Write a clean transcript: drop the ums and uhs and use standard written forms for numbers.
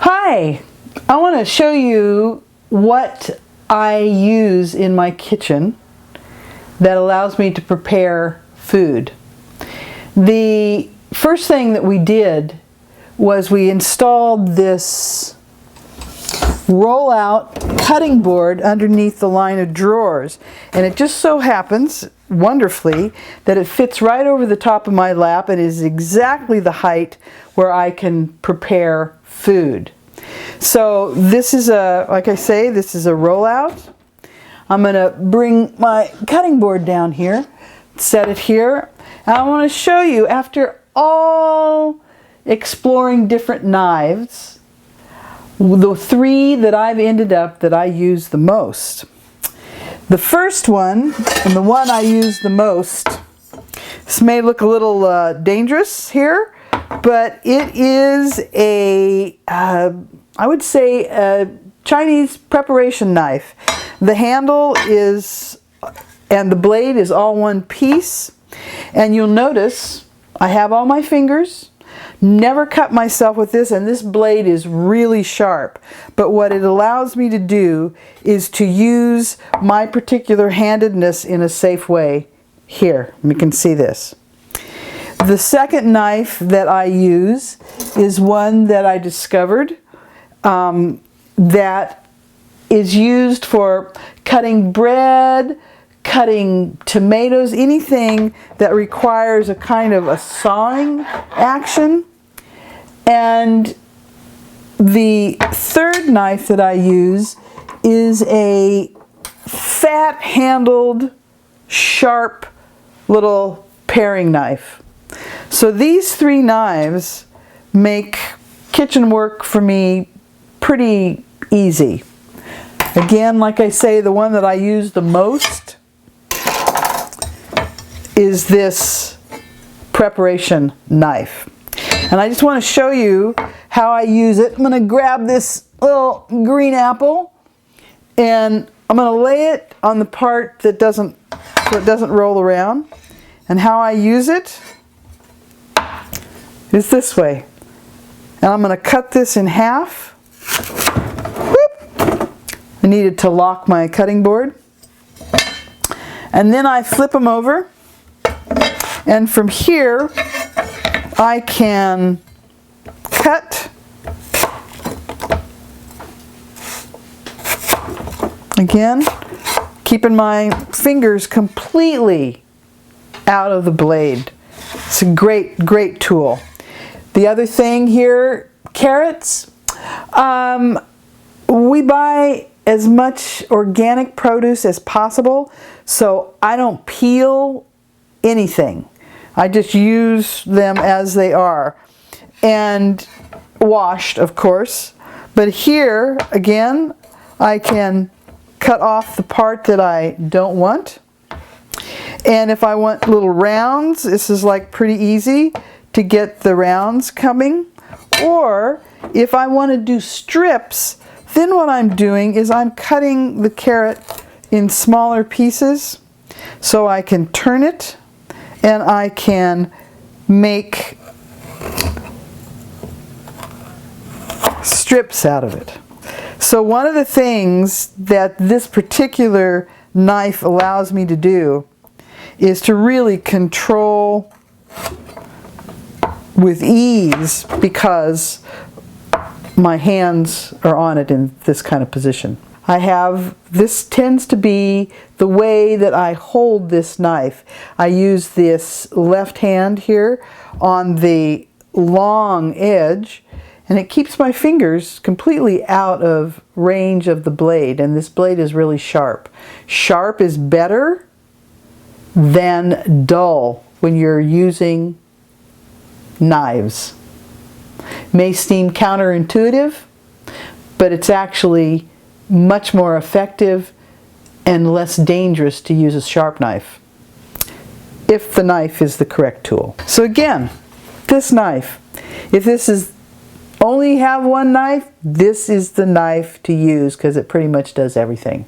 Hi, I want to show you what I use in my kitchen that allows me to prepare food. The first thing that we did was we installed this roll-out cutting board underneath the line of drawers, and it just so happens wonderfully that it fits right over the top of my lap and is exactly the height where I can prepare food. So this is like I say, this is a rollout. I'm going to bring my cutting board down here, set it here, and I want to show you, after all exploring different knives, the three that I've ended up that I use the most. The first one, and the one I use the most, this may look a little dangerous here, but it is a, I would say, a Chinese preparation knife. The handle is, and the blade is all one piece, and you'll notice I have all my fingers. Never cut myself with this, and this blade is really sharp. But what it allows me to do is to use my particular handedness in a safe way. Here, you can see this. The second knife that I use is one that I discovered that is used for cutting bread, cutting tomatoes, anything that requires a kind of a sawing action. And the third knife that I use is a fat-handled, sharp little paring knife. So these three knives make kitchen work for me pretty easy. Again, like I say, the one that I use the most is this preparation knife. And I just want to show you how I use it. I'm going to grab this little green apple and I'm going to lay it on the part that doesn't roll around. And how I use it is this way. And I'm going to cut this in half. Whoop. I needed to lock my cutting board. And then I flip them over. And from here, I can cut. Again, keeping my fingers completely out of the blade. It's a great, great tool. The other thing here, carrots. We buy as much organic produce as possible, so I don't peel anything. I just use them as they are, and washed, of course. But here, again, I can cut off the part that I don't want. And if I want little rounds, this is like pretty easy to get the rounds coming. Or if I want to do strips, then what I'm doing is I'm cutting the carrot in smaller pieces so I can turn it and I can make strips out of it. So one of the things that this particular knife allows me to do is to really control with ease, because my hands are on it in this kind of position. This tends to be the way that I hold this knife. I use this left hand here on the long edge, and it keeps my fingers completely out of range of the blade, and this blade is really sharp. Sharp is better than dull when you're using knives. May seem counterintuitive, but it's actually much more effective and less dangerous to use a sharp knife if the knife is the correct tool. So again, this knife, if this is only have one knife, this is the knife to use because it pretty much does everything.